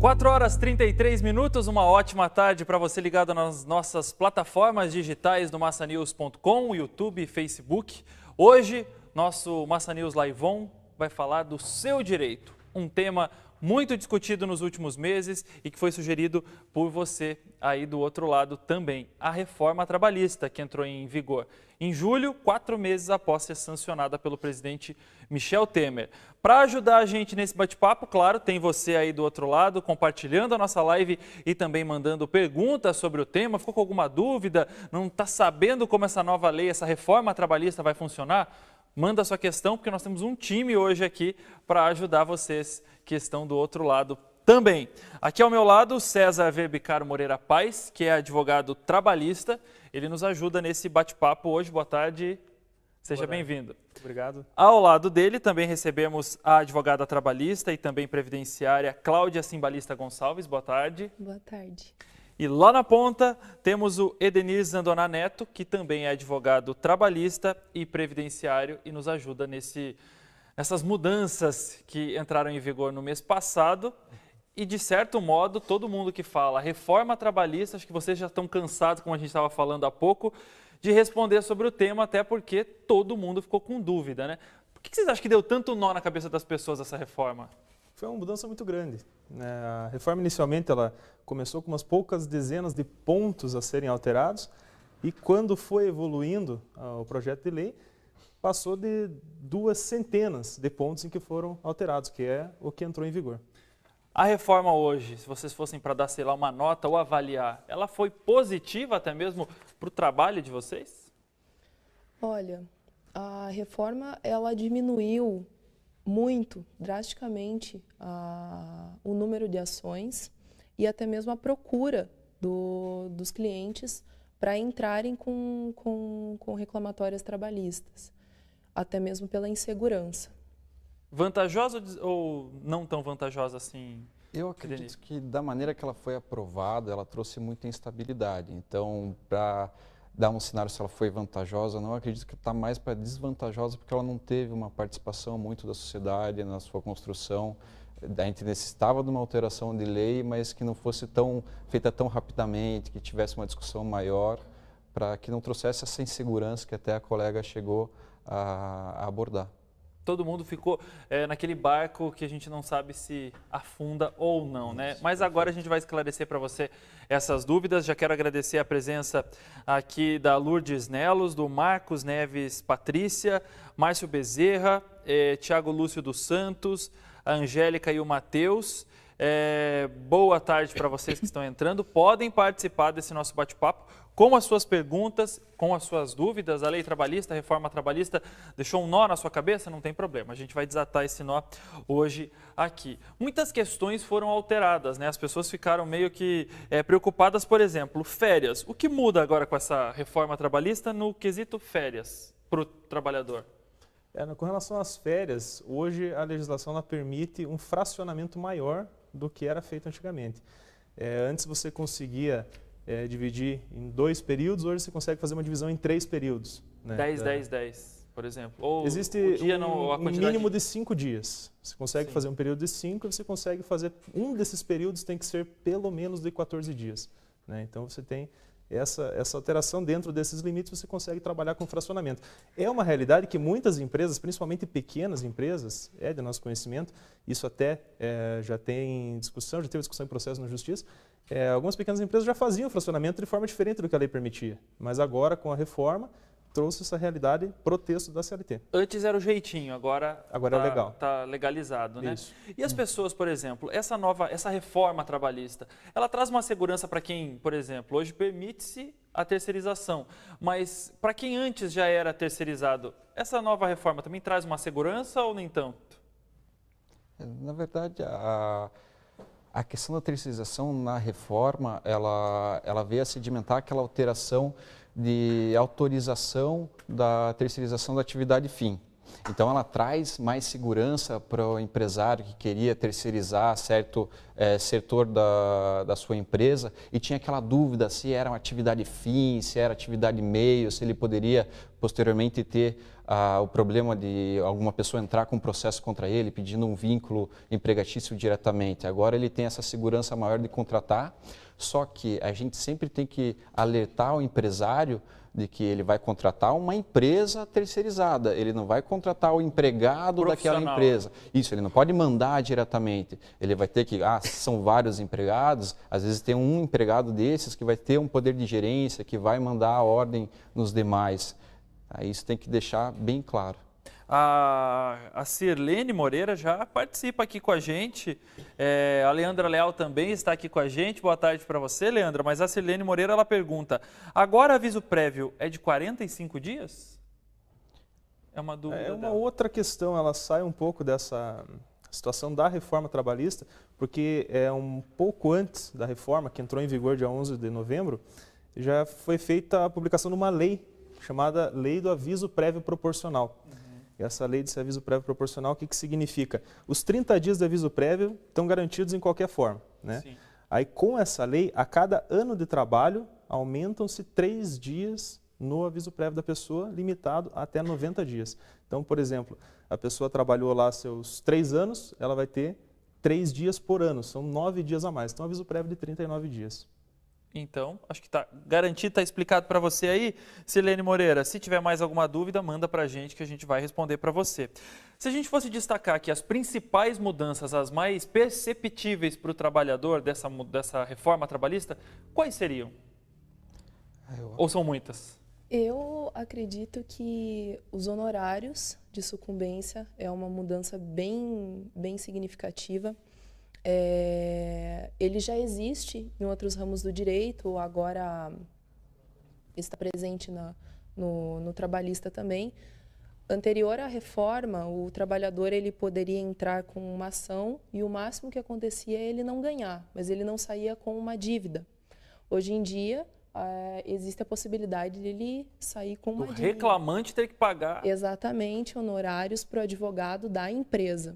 4 horas e 33 minutos, uma ótima tarde para você ligado nas nossas plataformas digitais do massanews.com, YouTube e Facebook. Hoje, nosso Massa News Live On vai falar do seu direito, um tema muito discutido nos últimos meses e que foi sugerido por você aí do outro lado também, a reforma trabalhista que entrou em vigor em julho, 4 meses após ser sancionada pelo presidente Michel Temer. Para ajudar a gente nesse bate-papo, claro, tem você aí do outro lado compartilhando a nossa live e também mandando perguntas sobre o tema. Ficou com alguma dúvida? Não está sabendo como essa nova lei, essa reforma trabalhista vai funcionar? Manda a sua questão, porque nós temos um time hoje aqui para ajudar vocês que estão do outro lado também. Aqui ao meu lado, César Verbicaro Moreira Paes, que é advogado trabalhista. Ele nos ajuda nesse bate-papo hoje. Boa tarde, seja bem-vindo. Obrigado. Ao lado dele também recebemos a advogada trabalhista e também previdenciária Cláudia Cimbalista Gonçalves. Boa tarde. Boa tarde. E lá na ponta temos o Edenir Zandoná Neto, que também é advogado trabalhista e previdenciário e nos ajuda nessas mudanças que entraram em vigor no mês passado. E, de certo modo, todo mundo que fala reforma trabalhista, acho que vocês já estão cansados, como a gente estava falando há pouco, de responder sobre o tema, até porque todo mundo ficou com dúvida, né? Por que vocês acham que deu tanto nó na cabeça das pessoas essa reforma? Foi uma mudança muito grande. A reforma, inicialmente, ela começou com umas poucas dezenas de pontos a serem alterados e, quando foi evoluindo o projeto de lei, passou de 2 centenas de pontos em que foram alterados, que é o que entrou em vigor. A reforma hoje, se vocês fossem para dar, sei lá, uma nota ou avaliar, ela foi positiva até mesmo para o trabalho de vocês? Olha, a reforma ela diminuiu muito, drasticamente, o número de ações e até mesmo a procura dos clientes para entrarem com reclamatórias trabalhistas, até mesmo pela insegurança. Vantajosa ou não tão vantajosa assim? Eu acredito que da maneira que ela foi aprovada, ela trouxe muita instabilidade. Então, para dar um cenário se ela foi vantajosa, eu não acredito que está mais para desvantajosa, porque ela não teve uma participação muito da sociedade na sua construção. A gente necessitava de uma alteração de lei, mas que não fosse feita tão rapidamente, que tivesse uma discussão maior, para que não trouxesse essa insegurança que até a colega chegou a abordar. Todo mundo ficou naquele barco que a gente não sabe se afunda ou não, né? Mas agora a gente vai esclarecer para você essas dúvidas. Já quero agradecer a presença aqui da Lourdes Nelos, do Marcos Neves Patrícia, Márcio Bezerra, Tiago Lúcio dos Santos, a Angélica e o Matheus. Boa tarde para vocês que estão entrando. Podem participar desse nosso bate-papo com as suas perguntas, com as suas dúvidas. A lei trabalhista, a reforma trabalhista deixou um nó na sua cabeça? Não tem problema, a gente vai desatar esse nó hoje aqui. Muitas questões foram alteradas, né? As pessoas ficaram meio que preocupadas, por exemplo, férias. O que muda agora com essa reforma trabalhista no quesito férias para o trabalhador? Com relação às férias, hoje a legislação ela permite um fracionamento maior do que era feito antigamente. Antes você conseguia dividir em 2 períodos, hoje você consegue fazer uma divisão em 3 períodos. Né? 10, por exemplo. Ou existe um mínimo de 5 dias. Você consegue fazer um período de 5 e você consegue fazer, um desses períodos tem que ser pelo menos de 14 dias. Né? Então você tem essa alteração dentro desses limites, você consegue trabalhar com fracionamento. É uma realidade que muitas empresas, principalmente pequenas empresas, de nosso conhecimento, isso até já teve discussão em processo na Justiça, algumas pequenas empresas já faziam fracionamento de forma diferente do que a lei permitia, mas agora com a reforma trouxe essa realidade pro texto da CLT. Antes era o jeitinho, agora é legal. Está legalizado, né? Isso. E as pessoas, por exemplo, essa reforma trabalhista, ela traz uma segurança para quem, por exemplo, hoje permite-se a terceirização, mas para quem antes já era terceirizado, essa nova reforma também traz uma segurança ou nem tanto? Na verdade, a questão da terceirização na reforma, ela veio a sedimentar aquela alteração de autorização da terceirização da atividade fim. Então, ela traz mais segurança para o empresário que queria terceirizar certo setor da sua empresa e tinha aquela dúvida se era uma atividade fim, se era atividade meio, se ele poderia posteriormente ter o problema de alguma pessoa entrar com um processo contra ele, pedindo um vínculo empregatício diretamente. Agora ele tem essa segurança maior de contratar, só que a gente sempre tem que alertar o empresário de que ele vai contratar uma empresa terceirizada, ele não vai contratar o empregado daquela empresa. Isso, ele não pode mandar diretamente. Ele vai ter que, são vários empregados, às vezes tem um empregado desses que vai ter um poder de gerência, que vai mandar a ordem nos demais. Isso tem que deixar bem claro. A Sirlene Moreira já participa aqui com a gente, a Leandra Leal também está aqui com a gente. Boa tarde para você, Leandra, mas a Sirlene Moreira ela pergunta, agora aviso prévio é de 45 dias? É uma dúvida É uma dela. outra questão, ela sai um pouco dessa situação da reforma trabalhista, porque um pouco antes da reforma, que entrou em vigor dia 11 de novembro, já foi feita a publicação de uma lei chamada Lei do Aviso Prévio Proporcional. Essa lei desse aviso prévio proporcional, o que significa? Os 30 dias de aviso prévio estão garantidos em qualquer forma, né? Sim. Aí, com essa lei, a cada ano de trabalho, aumentam-se 3 dias no aviso prévio da pessoa, limitado até 90 dias. Então, por exemplo, a pessoa trabalhou lá seus 3 anos, ela vai ter 3 dias por ano, são 9 dias a mais. Então, aviso prévio de 39 dias. Então, acho que está garantido, está explicado para você aí. Sirlene Moreira, se tiver mais alguma dúvida, manda para a gente que a gente vai responder para você. Se a gente fosse destacar aqui as principais mudanças, as mais perceptíveis para o trabalhador dessa reforma trabalhista, quais seriam? Ou são muitas? Eu acredito que os honorários de sucumbência é uma mudança bem significativa. Ele já existe em outros ramos do direito, agora está presente no trabalhista também. Anterior à reforma, o trabalhador ele poderia entrar com uma ação e o máximo que acontecia é ele não ganhar, mas ele não saía com uma dívida. Hoje em dia, existe a possibilidade de ele sair com uma dívida. O reclamante ter que pagar. Exatamente, honorários para o advogado da empresa.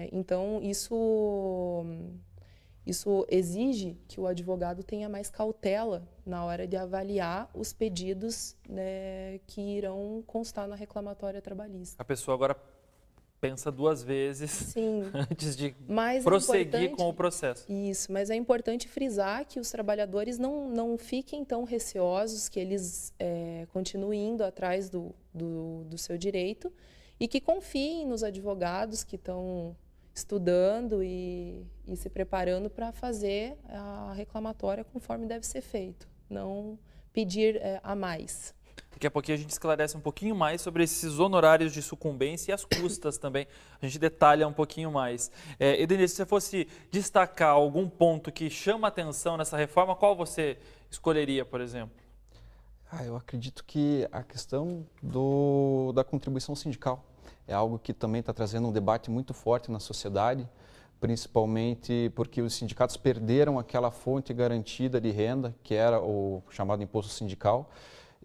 Então, isso exige que o advogado tenha mais cautela na hora de avaliar os pedidos, né, que irão constar na reclamatória trabalhista. A pessoa agora pensa 2 vezes Sim, antes de mas prosseguir com o processo. Isso, mas é importante frisar que os trabalhadores não fiquem tão receosos, que eles continuem indo atrás do seu direito, e que confiem nos advogados que estão estudando e se preparando para fazer a reclamatória conforme deve ser feito, não pedir a mais. Daqui a pouquinho a gente esclarece um pouquinho mais sobre esses honorários de sucumbência e as custas também. A gente detalha um pouquinho mais. Edenir, se você fosse destacar algum ponto que chama atenção nessa reforma, qual você escolheria, por exemplo? Eu acredito que a questão da contribuição sindical é algo que também está trazendo um debate muito forte na sociedade, principalmente porque os sindicatos perderam aquela fonte garantida de renda, que era o chamado imposto sindical,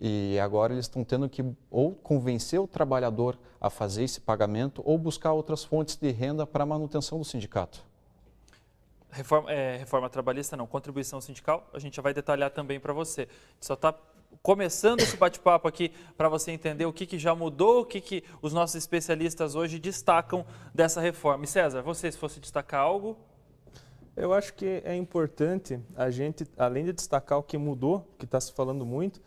e agora eles estão tendo que ou convencer o trabalhador a fazer esse pagamento ou buscar outras fontes de renda para a manutenção do sindicato. Reforma trabalhista não, contribuição sindical, a gente já vai detalhar também para você. Só está começando esse bate-papo aqui para você entender o que já mudou, o que os nossos especialistas hoje destacam dessa reforma. E César, você, se fosse destacar algo? Eu acho que é importante a gente, além de destacar o que mudou, que está se falando muito,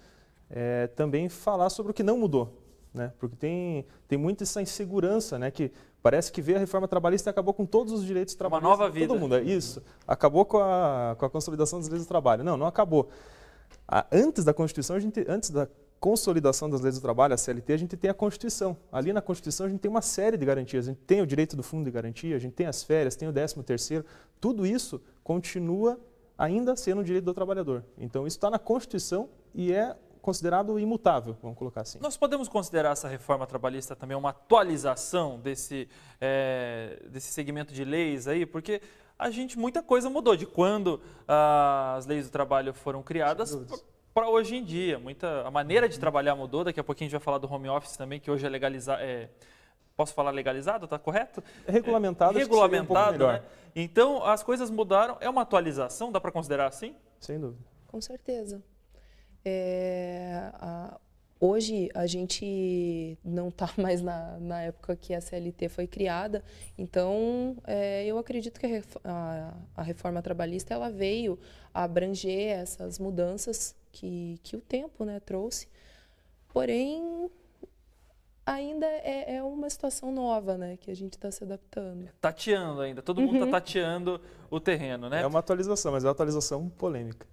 também falar sobre o que não mudou, né? Porque tem muita essa insegurança, né? Que parece que veio a reforma trabalhista e acabou com todos os direitos trabalhistas. Uma nova vida. Todo mundo, isso. Acabou com a consolidação das leis do trabalho. Não acabou. Antes da Constituição, antes da consolidação das leis do trabalho, a CLT, a gente tem a Constituição. Ali na Constituição a gente tem uma série de garantias. A gente tem o direito do fundo de garantia, a gente tem as férias, tem o 13º. Tudo isso continua ainda sendo o direito do trabalhador. Então isso está na Constituição e é considerado imutável, vamos colocar assim. Nós podemos considerar essa reforma trabalhista também uma atualização desse segmento de leis aí? Porque muita coisa mudou de quando as leis do trabalho foram criadas para hoje em dia. A maneira de trabalhar mudou, daqui a pouquinho a gente vai falar do home office também, que hoje é legalizado. Posso falar legalizado, tá correto? Regulamentado, regulamentado, acho que seria um pouco melhor. Né? Então, as coisas mudaram. É uma atualização, dá para considerar assim? Sem dúvida. Com certeza. Hoje a gente não está mais na época que a CLT foi criada, então eu acredito que a reforma trabalhista ela veio abranger essas mudanças que o tempo, né, trouxe, porém ainda é uma situação nova, né, que a gente está se adaptando. Tateando ainda, todo mundo está tateando o terreno, né? É uma atualização, mas é uma atualização polêmica.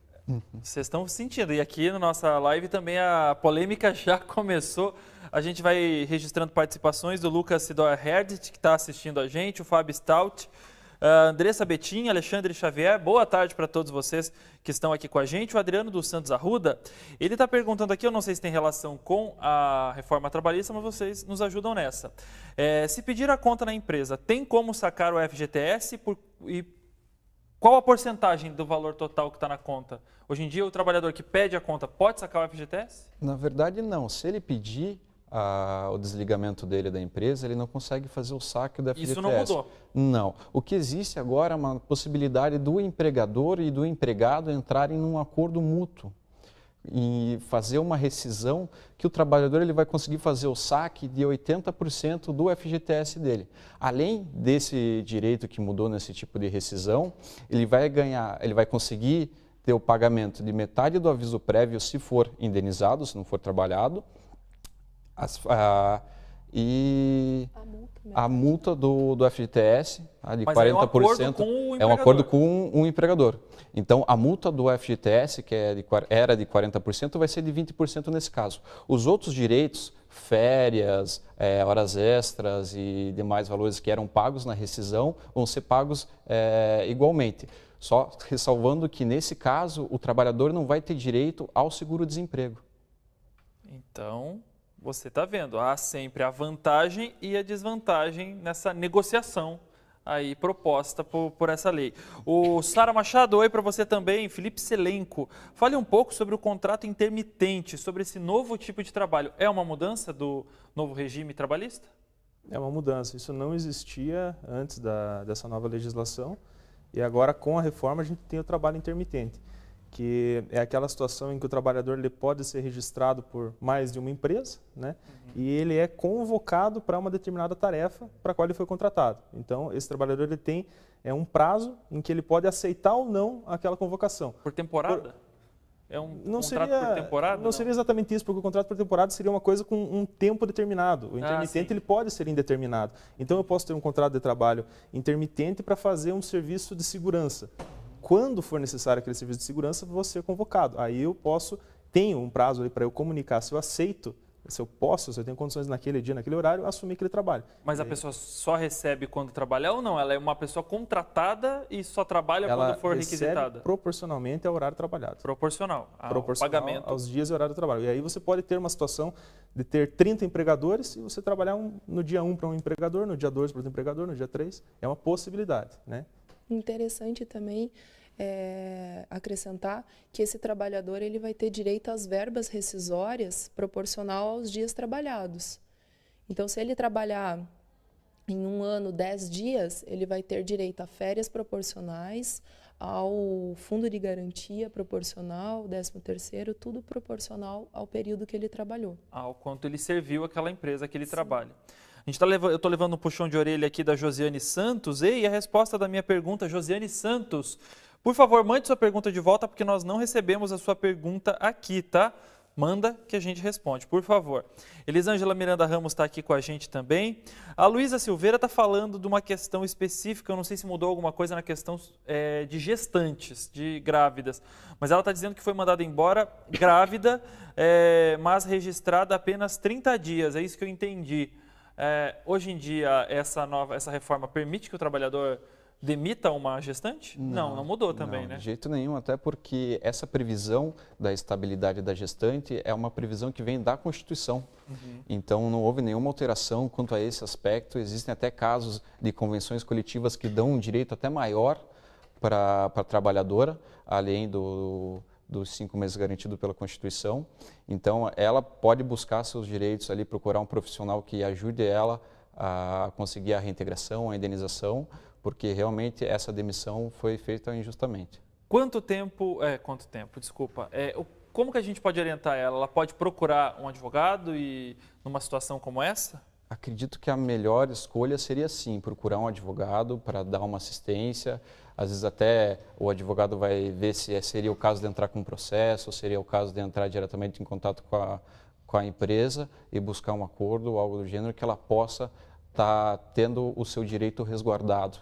Vocês estão sentindo. E aqui na nossa live também a polêmica já começou. A gente vai registrando participações do Lucas Sidor Herdit, que está assistindo a gente, o Fábio Stout, a Andressa Betim, Alexandre Xavier. Boa tarde para todos vocês que estão aqui com a gente. O Adriano dos Santos Arruda, ele está perguntando aqui, eu não sei se tem relação com a reforma trabalhista, mas vocês nos ajudam nessa. Se pedir a conta na empresa, tem como sacar o FGTS e qual a porcentagem do valor total que está na conta? Hoje em dia, o trabalhador que pede a conta pode sacar o FGTS? Na verdade, não. Se ele pedir o desligamento dele da empresa, ele não consegue fazer o saque do FGTS. Isso não mudou? Não. O que existe agora é uma possibilidade do empregador e do empregado entrarem num acordo mútuo e fazer uma rescisão que o trabalhador ele vai conseguir fazer o saque de 80% do FGTS dele. Além desse direito que mudou nesse tipo de rescisão, ele vai conseguir ter o pagamento de metade do aviso prévio se for indenizado, se não for trabalhado, e a multa do FGTS de mas 40% é um acordo com o empregador. Então, a multa do FGTS, que era de 40%, vai ser de 20% nesse caso. Os outros direitos, férias, horas extras e demais valores que eram pagos na rescisão, vão ser pagos igualmente. Só ressalvando que, nesse caso, o trabalhador não vai ter direito ao seguro-desemprego. Então, você está vendo, há sempre a vantagem e a desvantagem nessa negociação aí proposta por essa lei. O Sara Machado, oi para você também. Felipe Selenco, fale um pouco sobre o contrato intermitente, sobre esse novo tipo de trabalho. É uma mudança do novo regime trabalhista? É uma mudança. Isso não existia antes dessa nova legislação e agora com a reforma a gente tem o trabalho intermitente, que é aquela situação em que o trabalhador ele pode ser registrado por mais de uma empresa, né? E ele é convocado para uma determinada tarefa para a qual ele foi contratado. Então, esse trabalhador ele tem um prazo em que ele pode aceitar ou não aquela convocação. Por temporada? É um contrato por temporada? Não seria exatamente isso, porque o contrato por temporada seria uma coisa com um tempo determinado. O intermitente ele pode ser indeterminado. Então, eu posso ter um contrato de trabalho intermitente para fazer um serviço de segurança. Quando for necessário aquele serviço de segurança, vou ser convocado. Aí eu tenho um prazo ali para eu comunicar se eu aceito, se eu tenho condições naquele dia, naquele horário, assumir aquele trabalho. Mas a pessoa só recebe quando trabalhar ou não? Ela é uma pessoa contratada e só trabalha quando for requisitada? Proporcionalmente ao horário trabalhado. Proporcional ao pagamento. Aos dias e horário do trabalho. E aí você pode ter uma situação de ter 30 empregadores e você trabalhar no dia 1 para um empregador, no dia 2 para outro empregador, no dia 3. É uma possibilidade, né? Interessante também acrescentar que esse trabalhador ele vai ter direito às verbas rescisórias proporcional aos dias trabalhados. Então, se ele trabalhar em um ano 10 dias, ele vai ter direito a férias proporcionais, ao fundo de garantia proporcional, 13º, tudo proporcional ao período que ele trabalhou. Ao quanto ele serviu aquela empresa que ele trabalha. Eu estou levando um puxão de orelha aqui da Josiane Santos. E a resposta da minha pergunta, Josiane Santos, por favor, mande sua pergunta de volta, porque nós não recebemos a sua pergunta aqui, tá? Manda que a gente responde, por favor. Elisângela Miranda Ramos está aqui com a gente também. A Luísa Silveira está falando de uma questão específica, eu não sei se mudou alguma coisa na questão de gestantes, de grávidas, mas ela está dizendo que foi mandada embora grávida, mas registrada apenas 30 dias, é isso que eu entendi. Hoje em dia, essa reforma permite que o trabalhador demita uma gestante? Não mudou também, né? De jeito nenhum, até porque essa previsão da estabilidade da gestante é uma previsão que vem da Constituição. Então, não houve nenhuma alteração quanto a esse aspecto. Existem até casos de convenções coletivas que dão um direito até maior para a trabalhadora, além do dos 5 meses garantido pela Constituição. Então, ela pode buscar seus direitos ali, procurar um profissional que ajude ela a conseguir a reintegração, a indenização, porque realmente essa demissão foi feita injustamente. Quanto tempo, desculpa, como que a gente pode orientar ela? Ela pode procurar um advogado e numa situação como essa? Acredito que a melhor escolha seria sim, procurar um advogado para dar uma assistência. Às vezes até o advogado vai ver se seria o caso de entrar com um processo, ou seria o caso de entrar diretamente em contato com a empresa e buscar um acordo ou algo do gênero que ela possa estar tendo o seu direito resguardado.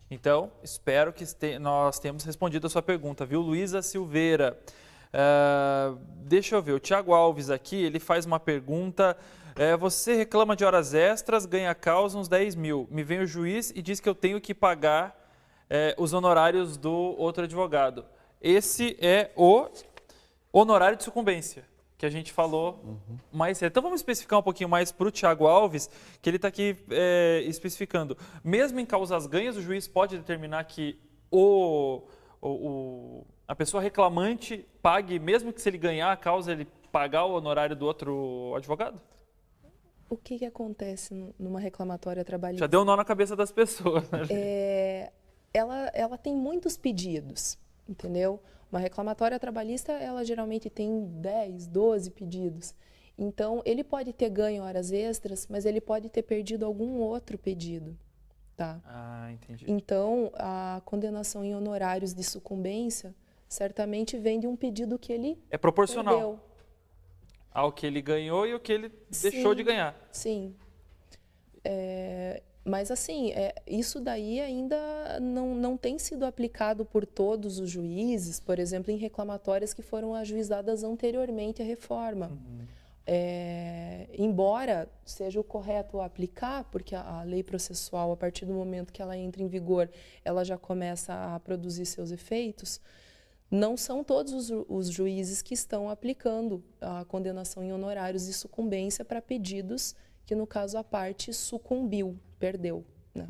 Então, espero que nós tenhamos respondido a sua pergunta, viu? Luísa Silveira, deixa eu ver, o Tiago Alves aqui, ele faz uma pergunta, você reclama de horas extras, ganha causa uns 10 mil, me vem o juiz e diz que eu tenho que pagar os honorários do outro advogado. Esse é o honorário de sucumbência, que a gente falou mais cedo. Então vamos especificar um pouquinho mais para o Tiago Alves, que ele está aqui especificando. Mesmo em causas ganhas, o juiz pode determinar que a pessoa reclamante pague, mesmo que se ele ganhar a causa, ele pagar o honorário do outro advogado? O que acontece numa reclamatória trabalhista? Já deu um nó na cabeça das pessoas. Né? Ela tem muitos pedidos, entendeu? Uma reclamatória trabalhista, ela geralmente tem 10, 12 pedidos. Então, ele pode ter ganho horas extras, mas ele pode ter perdido algum outro pedido, tá? Ah, entendi. Então, a condenação em honorários de sucumbência certamente vem de um pedido que ele é proporcional perdeu. Ao que ele ganhou e o que ele deixou de ganhar. Sim. Mas, assim, isso daí ainda não tem sido aplicado por todos os juízes, por exemplo, em reclamatórias que foram ajuizadas anteriormente à reforma. Embora seja o correto aplicar, porque a lei processual, a partir do momento que ela entra em vigor, ela já começa a produzir seus efeitos, não são todos os juízes que estão aplicando a condenação em honorários de sucumbência para pedidos que, no caso, a parte sucumbiu, perdeu. Né?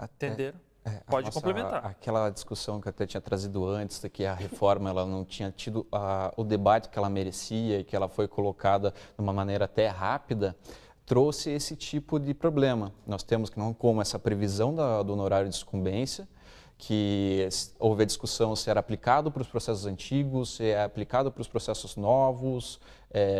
Entenderam? Pode complementar. Aquela discussão que eu até tinha trazido antes, de que a reforma ela não tinha tido o debate que ela merecia e que ela foi colocada de uma maneira até rápida, trouxe esse tipo de problema. Nós temos que não como essa previsão do honorário de sucumbência, que houve a discussão se era aplicado para os processos antigos, se é aplicado para os processos novos,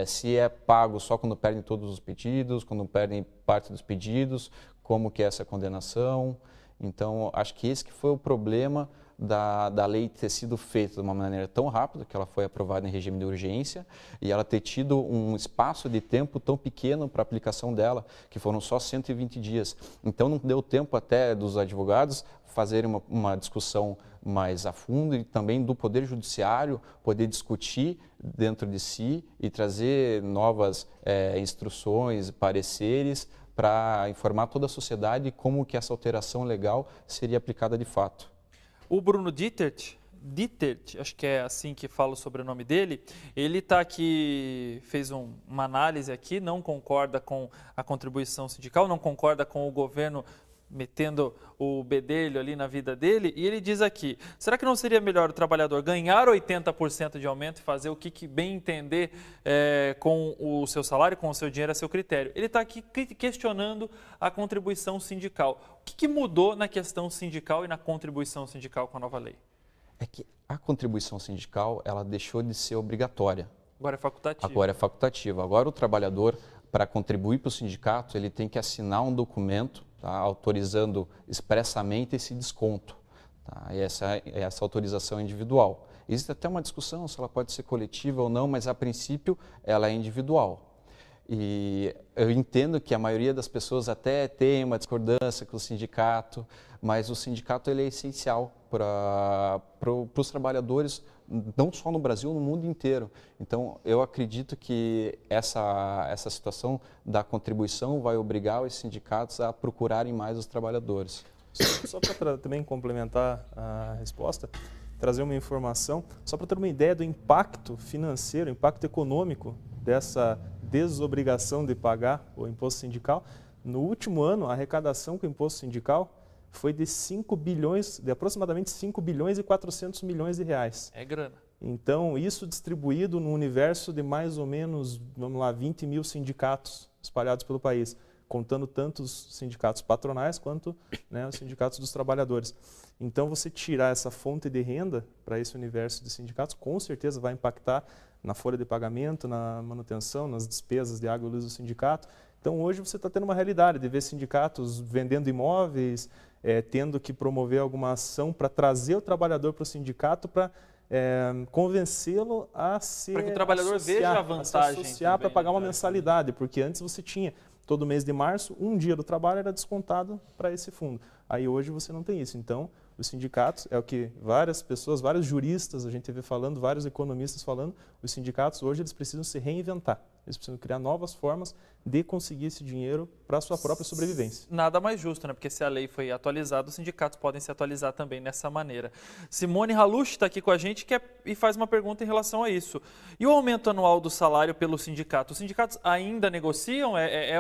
se é pago só quando perdem todos os pedidos, quando perdem parte dos pedidos, como que é essa condenação. Então, acho que esse que foi o problema da lei ter sido feita de uma maneira tão rápida, que ela foi aprovada em regime de urgência, e ela ter tido um espaço de tempo tão pequeno para a aplicação dela, que foram só 120 dias. Então, não deu tempo até dos advogados fazerem uma discussão mais a fundo e também do Poder Judiciário poder discutir dentro de si e trazer novas instruções, pareceres, para informar toda a sociedade como que essa alteração legal seria aplicada de fato. O Bruno Dittert, acho que é assim que fala o sobrenome dele, ele está aqui, fez uma análise aqui, não concorda com a contribuição sindical, não concorda com o governo metendo o bedelho ali na vida dele, e ele diz aqui, será que não seria melhor o trabalhador ganhar 80% de aumento e fazer o que bem entender com o seu salário, com o seu dinheiro a seu critério? Ele está aqui questionando a contribuição sindical. O que mudou na questão sindical e na contribuição sindical com a nova lei? É que a contribuição sindical, ela deixou de ser obrigatória. Agora é facultativa. Agora é facultativa. Agora o trabalhador, para contribuir para o sindicato, ele tem que assinar um documento, tá, autorizando expressamente esse desconto. Tá? E essa autorização é individual. Existe até uma discussão se ela pode ser coletiva ou não, mas a princípio ela é individual. E eu entendo que a maioria das pessoas até tem uma discordância com o sindicato, mas o sindicato ele é essencial para os trabalhadores, não só no Brasil, no mundo inteiro. Então, eu acredito que essa situação da contribuição vai obrigar os sindicatos a procurarem mais os trabalhadores. Só para também complementar a resposta, trazer uma informação, só para ter uma ideia do impacto financeiro, impacto econômico dessa desobrigação de pagar o imposto sindical. No último ano, a arrecadação com o imposto sindical foi de aproximadamente 5 bilhões e 400 milhões de reais. É grana. Então, isso distribuído no universo de mais ou menos, vamos lá, 20 mil sindicatos espalhados pelo país, contando tanto os sindicatos patronais quanto, né, os sindicatos dos trabalhadores. Então, você tirar essa fonte de renda para esse universo de sindicatos, com certeza vai impactar na folha de pagamento, na manutenção, nas despesas de água e luz do sindicato. Então, hoje você está tendo uma realidade de ver sindicatos vendendo imóveis, tendo que promover alguma ação para trazer o trabalhador para o sindicato para convencê-lo a se para que o trabalhador veja a vantagem, associar para pagar uma mensalidade, porque antes você tinha todo mês de março, um dia do trabalho era descontado para esse fundo. Aí hoje você não tem isso. Então, os sindicatos, é o que várias pessoas, vários juristas, a gente vê falando, vários economistas falando, os sindicatos hoje eles precisam se reinventar. Eles precisam criar novas formas de conseguir esse dinheiro para a sua própria sobrevivência. Nada mais justo, né? Porque se a lei foi atualizada, os sindicatos podem se atualizar também nessa maneira. Simone Haluch está aqui com a gente e faz uma pergunta em relação a isso. E o aumento anual do salário pelo sindicato? Os sindicatos ainda negociam? É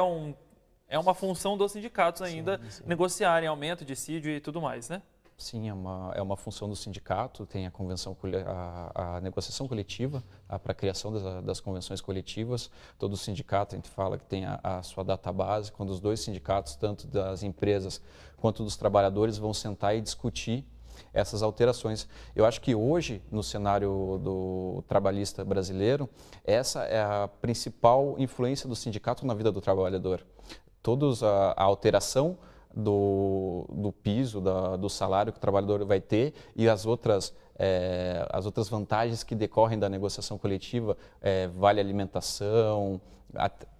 uma função dos sindicatos ainda negociarem aumento, dissídio e tudo mais, né? Sim, é uma função do sindicato, tem a negociação coletiva para a criação das convenções coletivas. Todo sindicato, a gente fala que tem a sua database, quando os dois sindicatos, tanto das empresas quanto dos trabalhadores, vão sentar e discutir essas alterações. Eu acho que hoje, no cenário do trabalhista brasileiro, essa é a principal influência do sindicato na vida do trabalhador. A alteração do piso, do salário que o trabalhador vai ter e as outras vantagens que decorrem da negociação coletiva, vale alimentação,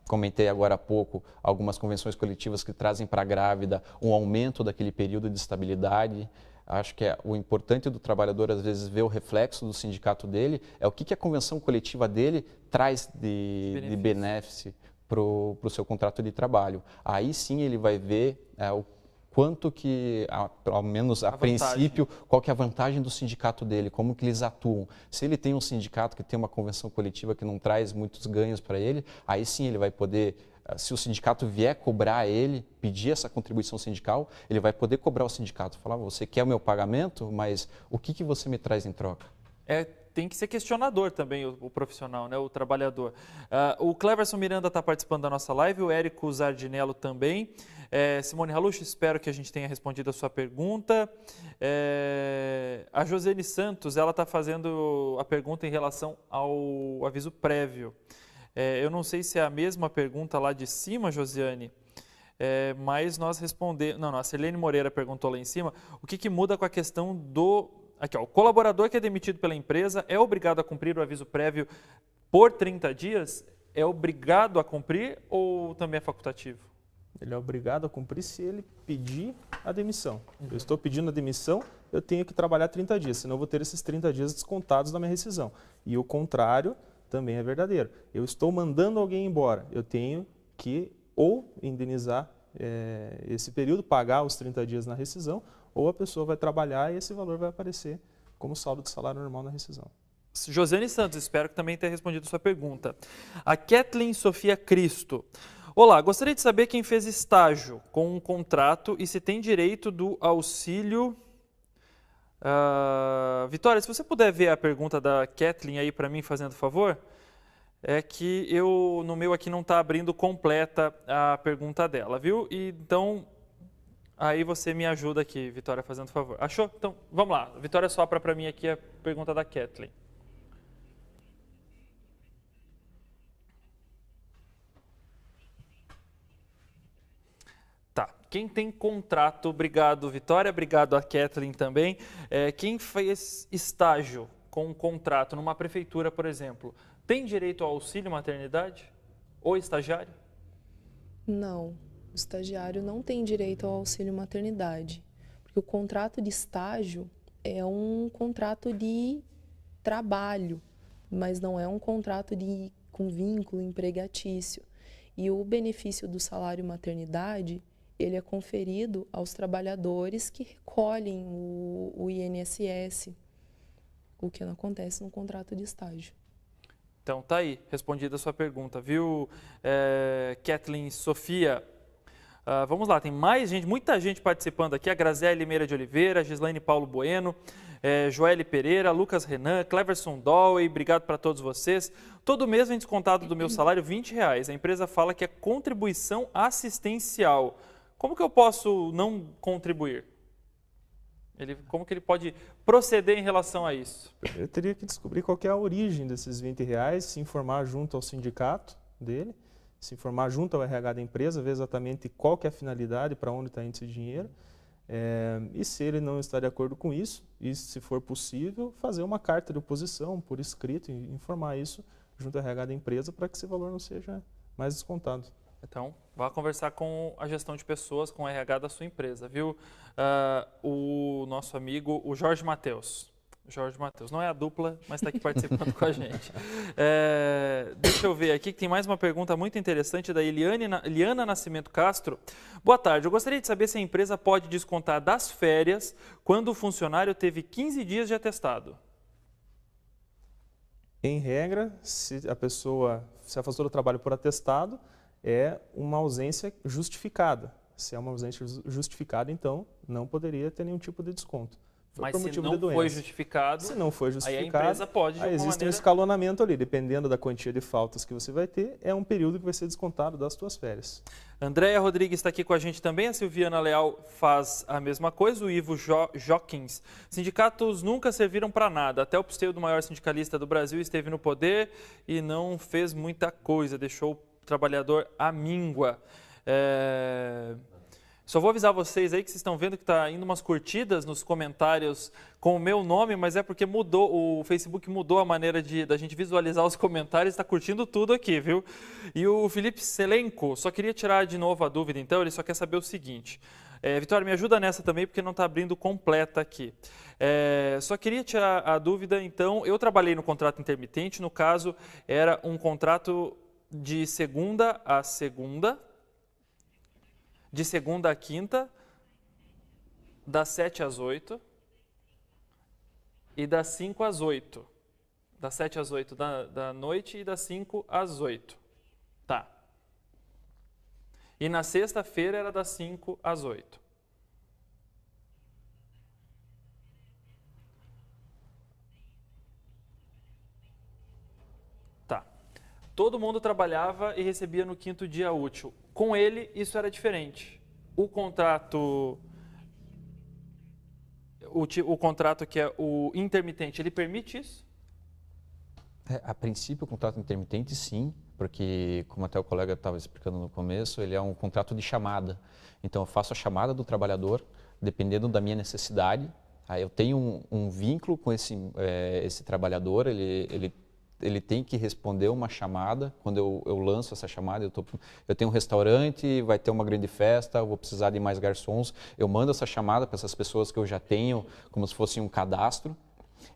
comentei agora há pouco algumas convenções coletivas que trazem para a grávida um aumento daquele período de estabilidade. Acho que o importante do trabalhador, às vezes, ver o reflexo do sindicato dele, é o que a convenção coletiva dele traz de benefício para o seu contrato de trabalho. Aí sim ele vai ver o quanto que, ao menos a princípio, qual que é a vantagem do sindicato dele, como que eles atuam. Se ele tem um sindicato que tem uma convenção coletiva que não traz muitos ganhos para ele, aí sim ele vai poder, se o sindicato vier cobrar ele, pedir essa contribuição sindical, ele vai poder cobrar o sindicato, falar, você quer o meu pagamento, mas o que você me traz em troca? Tem que ser questionador também o profissional, né, o trabalhador. O Cleverson Miranda está participando da nossa live, o Érico Zardinello também. Simone Haluch, espero que a gente tenha respondido a sua pergunta. A Josiane Santos, ela está fazendo a pergunta em relação ao aviso prévio. Eu não sei se é a mesma pergunta lá de cima, Josiane, mas nós respondemos... Não, a Selene Moreira perguntou lá em cima, o que muda com a questão do... Aqui, o colaborador que é demitido pela empresa é obrigado a cumprir o aviso prévio por 30 dias? É obrigado a cumprir ou também é facultativo? Ele é obrigado a cumprir se ele pedir a demissão. Eu estou pedindo a demissão, eu tenho que trabalhar 30 dias, senão eu vou ter esses 30 dias descontados da minha rescisão. E o contrário também é verdadeiro. Eu estou mandando alguém embora, eu tenho que ou indenizar esse período, pagar os 30 dias na rescisão, ou a pessoa vai trabalhar e esse valor vai aparecer como saldo de salário normal na rescisão. Josiane Santos, espero que também tenha respondido a sua pergunta. A Kathleen Sofia Cristo. Olá, gostaria de saber quem fez estágio com um contrato e se tem direito do auxílio... Vitória, se você puder ver a pergunta da Kathleen aí para mim, fazendo favor, é que no meu aqui não está abrindo completa a pergunta dela, viu? E, então... Aí você me ajuda aqui, Vitória, fazendo favor. Achou? Então, vamos lá. Vitória sopra para mim aqui a pergunta da Kathleen. Tá. Quem tem contrato, obrigado, Vitória, obrigado a Kathleen também. Quem fez estágio com um contrato numa prefeitura, por exemplo, tem direito ao auxílio maternidade? Ou estagiário? Não. O estagiário não tem direito ao auxílio maternidade, porque o contrato de estágio é um contrato de trabalho, mas não é um contrato com vínculo empregatício. E o benefício do salário maternidade, ele é conferido aos trabalhadores que recolhem o INSS, o que não acontece no contrato de estágio. Então, tá aí, respondida a sua pergunta, viu, Kathleen Sofia? Vamos lá, tem mais gente, muita gente participando aqui. A Graziele Limeira de Oliveira, Gislaine Paulo Bueno, Joelle Pereira, Lucas Renan, Cleverson Dowey, obrigado para todos vocês. Todo mês vem descontado do meu salário R$20. A empresa fala que é contribuição assistencial. Como que eu posso não contribuir? Como que ele pode proceder em relação a isso? Eu teria que descobrir qual que é a origem desses R$20, se informar junto ao sindicato dele, se informar junto ao RH da empresa, ver exatamente qual que é a finalidade, para onde está indo esse dinheiro. E se ele não está de acordo com isso, e se for possível, fazer uma carta de oposição por escrito e informar isso junto ao RH da empresa para que esse valor não seja mais descontado. Então, vá conversar com a gestão de pessoas, com o RH da sua empresa, viu? O nosso amigo, o Jorge Matheus. Jorge Matheus, não é a dupla, mas está aqui participando com a gente. Deixa eu ver aqui que tem mais uma pergunta muito interessante da Eliana Nascimento Castro. Boa tarde, eu gostaria de saber se a empresa pode descontar das férias quando o funcionário teve 15 dias de atestado. Em regra, se a pessoa se afastou do trabalho por atestado, é uma ausência justificada. Se é uma ausência justificada, então não poderia ter nenhum tipo de desconto. Mas se não foi justificado, se não foi justificado, aí a empresa pode, de alguma existe maneira... um escalonamento ali, dependendo da quantia de faltas que você vai ter, é um período que vai ser descontado das suas férias. Andréia Rodrigues está aqui com a gente também, a Silviana Leal faz a mesma coisa, o Ivo Jockins. Sindicatos nunca serviram para nada, até o pseudo maior sindicalista do Brasil esteve no poder e não fez muita coisa, deixou o trabalhador à míngua. Só vou avisar vocês aí que vocês estão vendo que está indo umas curtidas nos comentários com o meu nome, mas é porque mudou, o Facebook mudou a maneira da gente visualizar os comentários, está curtindo tudo aqui, viu? E o Felipe Selenco, só queria tirar de novo a dúvida, então, ele só quer saber o seguinte. Vitória, me ajuda nessa também, porque não está abrindo completa aqui. Só queria tirar a dúvida, então, eu trabalhei no contrato intermitente, no caso, era um contrato de segunda a segunda, de segunda a quinta, das 7 às 8 e das 5 às 8. Das 7 às 8 da noite e das 5 às 8. Tá. E na sexta-feira era das 5 às 8. Tá. Todo mundo trabalhava e recebia no quinto dia útil. Com ele, isso era diferente. O contrato que é o intermitente, ele permite isso? A princípio, o contrato intermitente, sim, porque, como até o colega estava explicando no começo, ele é um contrato de chamada. Então, eu faço a chamada do trabalhador, dependendo da minha necessidade. Aí eu tenho um vínculo com esse trabalhador, ele tem que responder uma chamada. Quando eu lanço essa chamada, eu tenho um restaurante, vai ter uma grande festa, eu vou precisar de mais garçons. Eu mando essa chamada para essas pessoas que eu já tenho, como se fosse um cadastro.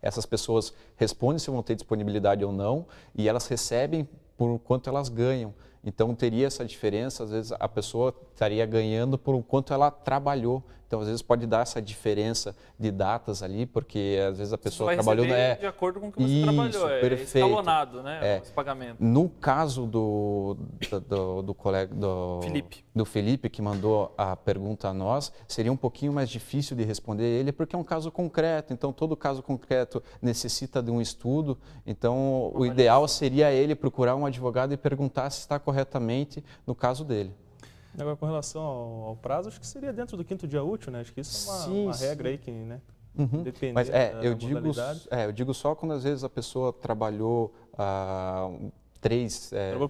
Essas pessoas respondem se vão ter disponibilidade ou não e elas recebem por quanto elas ganham. Então, teria essa diferença, às vezes a pessoa estaria ganhando por o quanto ela trabalhou. Então, às vezes pode dar essa diferença de datas ali, porque às vezes a pessoa trabalhou... de acordo com o que você trabalhou, perfeito. Escalonado, né, os pagamentos. No caso do colega, do Felipe, que mandou a pergunta a nós, seria um pouquinho mais difícil de responder ele, porque é um caso concreto. Então, todo caso concreto necessita de um estudo. Então, o ideal seria ele procurar um advogado e perguntar se está corretamente no caso dele. Agora, com relação ao prazo, acho que seria dentro do quinto dia útil, né? Acho que isso é uma regra aí que, né? Depende Mas modalidade. Eu digo só quando às vezes a pessoa trabalhou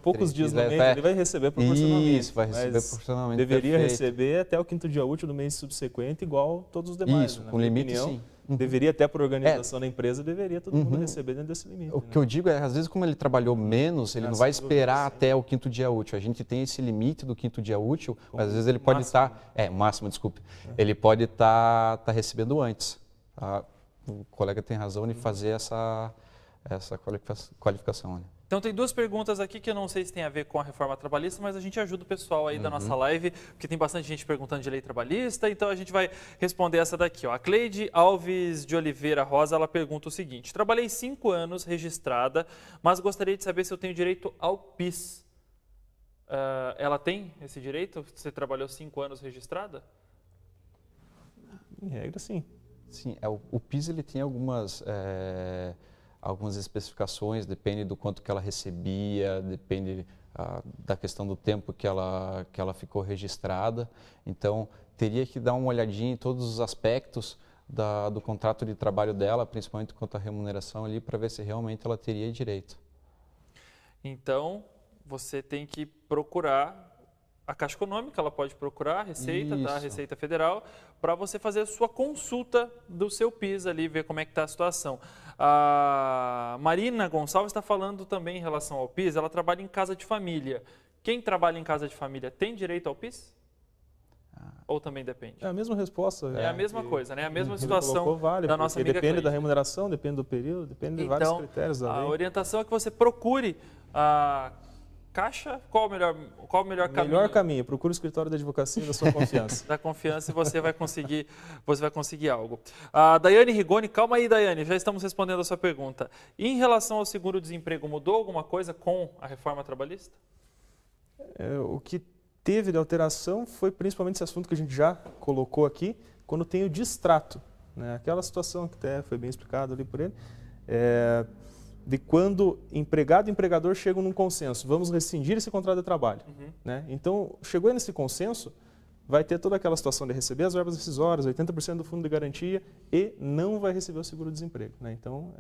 poucos dias no mês, ele vai receber proporcionalmente. Isso, vai receber proporcionalmente. Deveria receber até o quinto dia útil do mês subsequente, igual todos os demais. Isso, com limite, sim. Deveria, até por organização da empresa, deveria todo mundo receber dentro desse limite. O que eu digo é, às vezes, como ele trabalhou menos, ele não vai esperar até o quinto dia útil. A gente tem esse limite do quinto dia útil, mas às vezes ele pode estar... máximo, desculpe. Ele pode estar recebendo antes. O colega tem razão em fazer essa qualificação. Né? Então, tem duas perguntas aqui que eu não sei se tem a ver com a reforma trabalhista, mas a gente ajuda o pessoal aí da nossa live, porque tem bastante gente perguntando de lei trabalhista, então a gente vai responder essa daqui. Ó. A Cleide Alves de Oliveira Rosa, ela pergunta o seguinte: trabalhei 5 anos registrada, mas gostaria de saber se eu tenho direito ao PIS. ela tem esse direito? Você trabalhou 5 anos registrada? Em regra, sim. Sim, o PIS ele tem algumas especificações, depende do quanto que ela recebia, depende da questão do tempo que ela ficou registrada. Então, teria que dar uma olhadinha em todos os aspectos do contrato de trabalho dela, principalmente quanto à remuneração ali, para ver se realmente ela teria direito. Então, você tem que procurar a Caixa Econômica, ela pode procurar a Receita, Isso. da Receita Federal, para você fazer a sua consulta do seu PIS ali, ver como é que está a situação. A Marina Gonçalves está falando também em relação ao PIS, ela trabalha em casa de família. Quem trabalha em casa de família tem direito ao PIS? Ou também depende? É a mesma resposta. É a mesma coisa, né? A mesma Ele situação colocou, vale, da nossa amiga depende da Cleide. remuneração, depende do período, depende de vários critérios da a lei. orientação é que você procure a Caixa, qual o melhor caminho? Melhor caminho, procure o escritório da advocacia da sua confiança. Da confiança e você vai conseguir algo. A Daiane Rigoni, calma aí, Daiane, já estamos respondendo a sua pergunta. Em relação ao seguro-desemprego, mudou alguma coisa com a reforma trabalhista? O que teve de alteração foi principalmente esse assunto que a gente já colocou aqui, quando tem o distrato, né? Aquela situação que até foi bem explicado ali por ele, de quando empregado e empregador chegam num consenso, vamos rescindir esse contrato de trabalho. Né? Então, chegou nesse consenso, vai ter toda aquela situação de receber as verbas rescisórias, 80% do fundo de garantia e não vai receber o seguro-desemprego. Né? Então,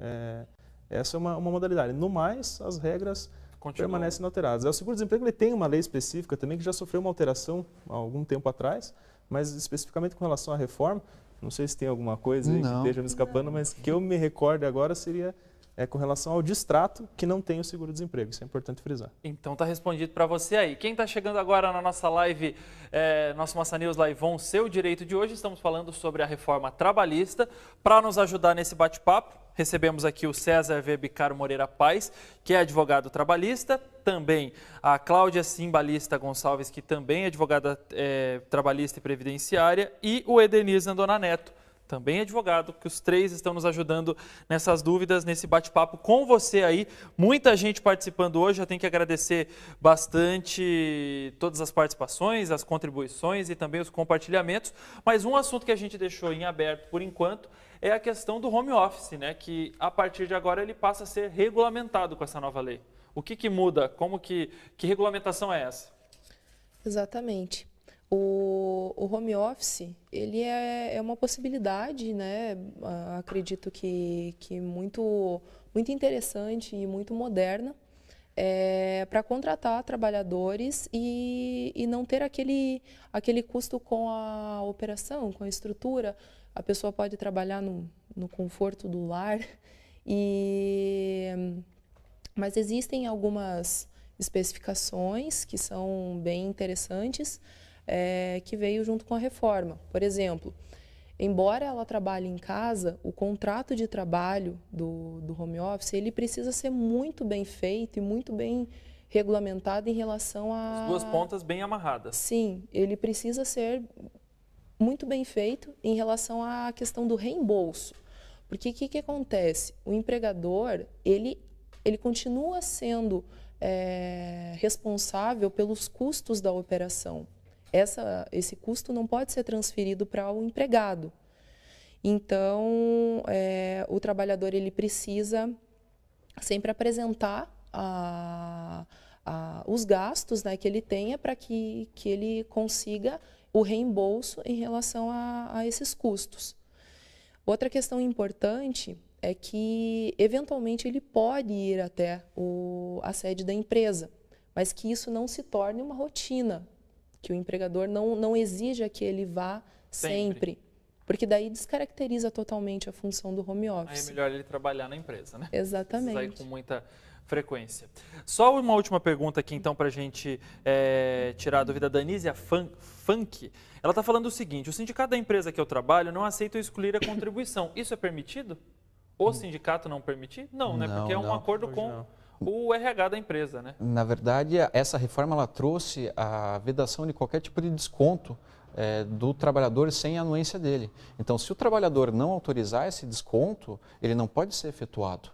essa é uma modalidade. No mais, as regras permanecem inalteradas. O seguro-desemprego ele tem uma lei específica também que já sofreu uma alteração há algum tempo atrás, mas especificamente com relação à reforma, não sei se tem alguma coisa aí que esteja me escapando, mas que eu me recorde agora seria com relação ao distrato que não tem o seguro-desemprego. Isso é importante frisar. Então está respondido para você aí. Quem está chegando agora na nossa live, nosso Massa News Live On, seu direito de hoje, estamos falando sobre a reforma trabalhista. Para nos ajudar nesse bate-papo, recebemos aqui o César Verbicaro Moreira Paz, que é advogado trabalhista, também a Cláudia Simbalista Gonçalves, que também é advogada trabalhista e previdenciária, e o Edenir Zandona Neto, também advogado, que os três estão nos ajudando nessas dúvidas, nesse bate-papo com você aí. Muita gente participando hoje, já tenho que agradecer bastante todas as participações, as contribuições e também os compartilhamentos. Mas um assunto que a gente deixou em aberto por enquanto é a questão do home office, né? Que a partir de agora ele passa a ser regulamentado com essa nova lei. O que muda? Que regulamentação é essa? Exatamente. O home office, ele é uma possibilidade, né? Acredito que muito interessante e muito moderna para contratar trabalhadores e não ter aquele custo com a operação, com a estrutura. A pessoa pode trabalhar no conforto do lar, mas existem algumas especificações que são bem interessantes, que veio junto com a reforma. Por exemplo, embora ela trabalhe em casa, o contrato de trabalho do home office, ele precisa ser muito bem feito e muito bem regulamentado em relação a... As duas pontas bem amarradas. Sim, ele precisa ser muito bem feito em relação à questão do reembolso. Porque o que acontece? O empregador, ele continua sendo responsável pelos custos da operação. Esse custo não pode ser transferido para o empregado. Então, o trabalhador ele precisa sempre apresentar os gastos, né, que ele tenha para que ele consiga o reembolso em relação a esses custos. Outra questão importante é que, eventualmente, ele pode ir até a sede da empresa, mas que isso não se torne uma rotina, que o empregador não exija que ele vá sempre, porque daí descaracteriza totalmente a função do home office. Aí é melhor ele trabalhar na empresa, né? Exatamente. Precisa ir com muita frequência. Só uma última pergunta aqui, então, para a gente tirar a dúvida da Anísia Funk. Ela está falando o seguinte: o sindicato da empresa que eu trabalho não aceita excluir a contribuição. Isso é permitido? O sindicato não permitir? Não, né? Porque é um acordo com o RH da empresa, né? Na verdade, essa reforma ela trouxe a vedação de qualquer tipo de desconto do trabalhador sem a anuência dele. Então, se o trabalhador não autorizar esse desconto, ele não pode ser efetuado.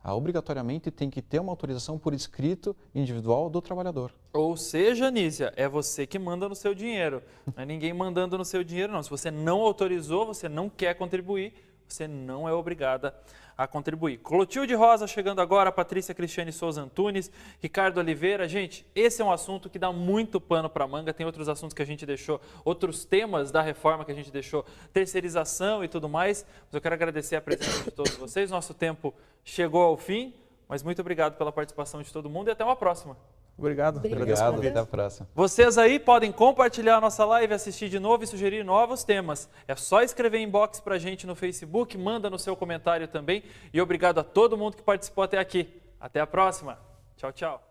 Obrigatoriamente tem que ter uma autorização por escrito individual do trabalhador. Ou seja, Nízia, é você que manda no seu dinheiro. Não é ninguém mandando no seu dinheiro, não. Se você não autorizou, você não quer contribuir, você não é obrigada a contribuir. Clotilde Rosa chegando agora, Patrícia Cristiane Souza Antunes, Ricardo Oliveira. Gente, esse é um assunto que dá muito pano para manga. Tem outros assuntos que a gente deixou, outros temas da reforma que a gente deixou, terceirização e tudo mais. Mas eu quero agradecer a presença de todos vocês. Nosso tempo chegou ao fim, mas muito obrigado pela participação de todo mundo e até uma próxima. Obrigado. Obrigado, até a próxima. Vocês aí podem compartilhar a nossa live, assistir de novo e sugerir novos temas. É só escrever inbox pra gente no Facebook, manda no seu comentário também. E obrigado a todo mundo que participou até aqui. Até a próxima. Tchau, tchau.